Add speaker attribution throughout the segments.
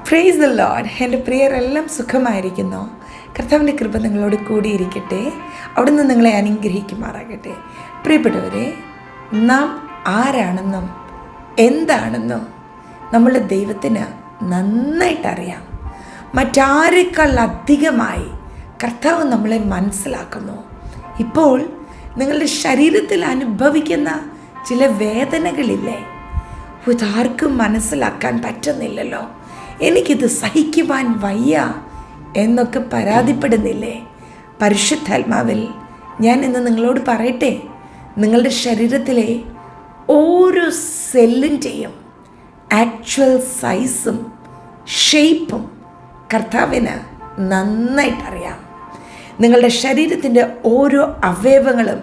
Speaker 1: Praise the Lord. എൻ്റെ പ്രിയരെല്ലാം സുഖമായിരിക്കുന്നു. കർത്താവിൻ്റെ കൃപ നിങ്ങളോട് കൂടിയിരിക്കട്ടെ. അവിടുന്ന് നിങ്ങളെ അനുഗ്രഹിക്കുമാറാകട്ടെ. പ്രിയപ്പെട്ടവരെ, നാം ആരാണെന്നും എന്താണെന്നും നമ്മളുടെ ദൈവത്തിന് നന്നായിട്ടറിയാം. മറ്റാരേക്കാൾ അധികമായി കർത്താവ് നമ്മളെ മനസ്സിലാക്കുന്നു. ഇപ്പോൾ നിങ്ങളുടെ ശരീരത്തിൽ അനുഭവിക്കുന്ന ചില വേദനകളില്ലേ, ഇതാർക്കും മനസ്സിലാക്കാൻ പറ്റുന്നില്ലല്ലോ, എനിക്കിത് സഹിക്കുവാൻ വയ്യ എന്നൊക്കെ പരാതിപ്പെടുന്നില്ലേ? പരിശുദ്ധാത്മാവിൽ ഞാൻ ഇന്ന് നിങ്ങളോട് പറയട്ടെ, നിങ്ങളുടെ ശരീരത്തിലെ ഓരോ സെല്ലിൻ്റെയും ആക്ച്വൽ സൈസും ഷേപ്പും കർത്താവിന് നന്നായിട്ടറിയാം. നിങ്ങളുടെ ശരീരത്തിൻ്റെ ഓരോ അവയവങ്ങളും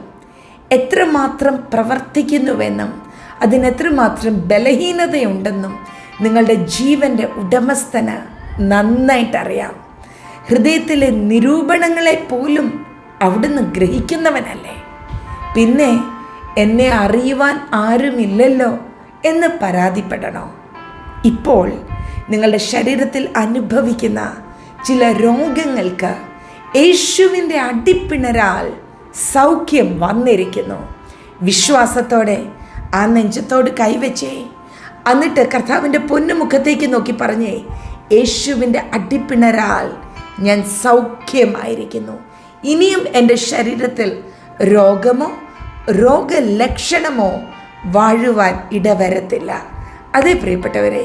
Speaker 1: എത്രമാത്രം പ്രവർത്തിക്കുന്നുവെന്നും അതിനെത്രമാത്രം ബലഹീനതയുണ്ടെന്നും നിങ്ങളുടെ ജീവൻ്റെ ഉടമസ്ഥന് നന്നായിട്ടറിയാം. ഹൃദയത്തിലെ നിരൂപണങ്ങളെ പോലും അവിടുന്ന് ഗ്രഹിക്കുന്നവനല്ലേ. പിന്നെ എന്നെ അറിയുവാൻ ആരുമില്ലല്ലോ എന്ന് പരാതിപ്പെടണോ? ഇപ്പോൾ നിങ്ങളുടെ ശരീരത്തിൽ അനുഭവിക്കുന്ന ചില രോഗങ്ങൾക്ക് യേശുവിൻ്റെ അടിപ്പിണരാൽ സൗഖ്യം വന്നിരിക്കുന്നു. വിശ്വാസത്തോടെ ആ നെഞ്ചത്തോട് കൈവച്ചേ, എന്നിട്ട് കർത്താവിൻ്റെ പൊന്നുമുഖത്തേക്ക് നോക്കി പറഞ്ഞേ, യേശുവിൻ്റെ അടിപ്പിണരാൽ ഞാൻ സൗഖ്യമായിരിക്കുന്നു. ഇനിയും എൻ്റെ ശരീരത്തിൽ രോഗമോ രോഗലക്ഷണമോ വാഴുവാൻ ഇടവരത്തില്ല. അതേ പ്രിയപ്പെട്ടവരെ,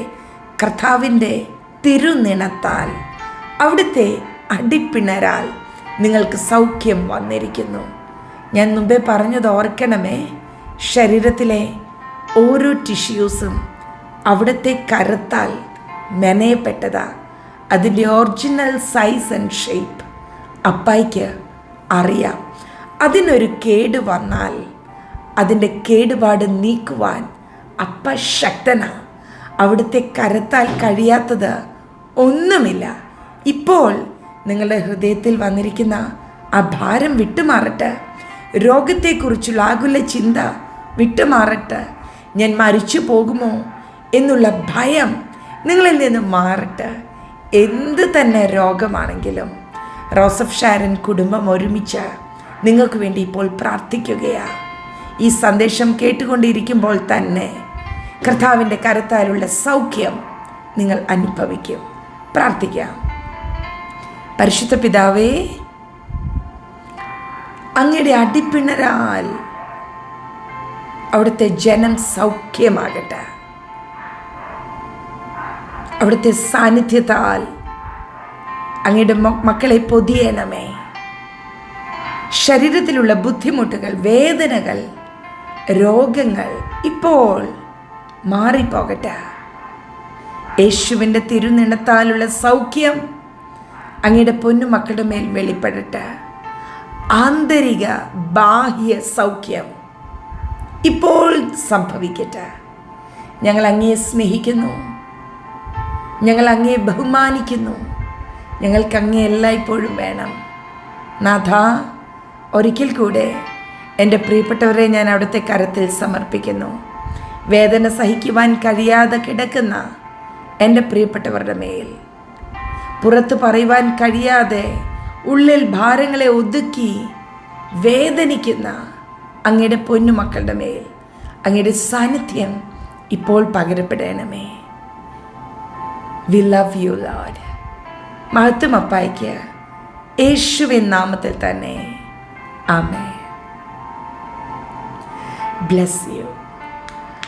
Speaker 1: കർത്താവിൻ്റെ തിരുനിണത്താൽ, അവിടുത്തെ അടിപ്പിണരാൽ നിങ്ങൾക്ക് സൗഖ്യം വന്നിരിക്കുന്നു. ഞാൻ മുമ്പേ പറഞ്ഞത് ഓർക്കണമേ, ശരീരത്തിലെ ഓരോ ടിഷ്യൂസും അവിടുത്തെ കരത്താൽ മെനയപ്പെട്ടതാ. അതിൻ്റെ ഒറിജിനൽ സൈസ് ആൻഡ് ഷേപ്പ് അപ്പായ്ക്ക് അറിയാം. അതിനൊരു കേട് വന്നാൽ അതിൻ്റെ കേടുപാട് നീക്കുവാൻ അപ്പ ശക്തനാണ്. അവിടുത്തെ കരത്താൽ കഴിയാത്തത് ഒന്നുമില്ല. ഇപ്പോൾ നിങ്ങളുടെ ഹൃദയത്തിൽ വന്നിരിക്കുന്ന ആ ഭാരം വിട്ടുമാറട്ടെ. രോഗത്തെക്കുറിച്ചുള്ള ആകുല ചിന്ത വിട്ടുമാറട്ടെ. ഞാൻ മരിച്ചു പോകുമോ എന്നുള്ള ഭയം നിങ്ങളിൽ നിന്ന് മാറട്ടെ. എന്ത് തന്നെ രോഗമാണെങ്കിലും റോസഫ് ഷാരൻ കുടുംബം ഒരുമിച്ച് നിങ്ങൾക്ക് വേണ്ടി ഇപ്പോൾ പ്രാർത്ഥിക്കുകയാണ്. ഈ സന്ദേശം കേട്ടുകൊണ്ടിരിക്കുമ്പോൾ തന്നെ കർത്താവിൻ്റെ കരത്താലുള്ള സൗഖ്യം നിങ്ങൾ അനുഭവിക്കും. പ്രാർത്ഥിക്കാം. പരിശുദ്ധ പിതാവേ, അങ്ങയുടെ അടിപ്പിണരാൽ അവിടുത്തെ ജനം സൗഖ്യമാകട്ടെ. അവിടുത്തെ സാന്നിധ്യത്താൽ അങ്ങയുടെ മക്കളെ പൊതിയണമേ. ശരീരത്തിലുള്ള ബുദ്ധിമുട്ടുകൾ, വേദനകൾ, രോഗങ്ങൾ ഇപ്പോൾ മാറിപ്പോകട്ടെ. യേശുവിൻ്റെ തിരുനിണത്താലുള്ള സൗഖ്യം അങ്ങയുടെ പൊന്നുമക്കളുടെ മേൽ വെളിപ്പെടട്ടെ. ആന്തരിക ബാഹ്യ സൗഖ്യം ഇപ്പോൾ സംഭവിക്കട്ടെ. ഞങ്ങൾ അങ്ങയെ സ്നേഹിക്കുന്നു, ഞങ്ങൾ അങ്ങയെ ബഹുമാനിക്കുന്നു, ഞങ്ങൾക്ക് അങ്ങയെ എല്ലായ്പ്പോഴും വേണം. നാഥ, ഒരിക്കൽ കൂടെ എൻ്റെ പ്രിയപ്പെട്ടവരെ ഞാൻ അവിടുത്തെ കരത്തിൽ സമർപ്പിക്കുന്നു. വേദന സഹിക്കുവാൻ കഴിയാതെ കിടക്കുന്ന എൻ്റെ പ്രിയപ്പെട്ടവരുടെ മേൽ, പുറത്ത് പറയുവാൻ കഴിയാതെ ഉള്ളിൽ ഭാരങ്ങളെ ഒതുക്കി വേദനിക്കുന്ന അങ്ങയുടെ പൊന്നുമക്കളുടെ മേൽ അങ്ങയുടെ സാന്നിധ്യം ഇപ്പോൾ പകരപ്പെടണമേ. We love you Lord. മഹത്വം അപ്പായ്ക്ക് യേശുവിൻ നാമത്തിൽ തന്നെ. ആമേൻ. Bless U.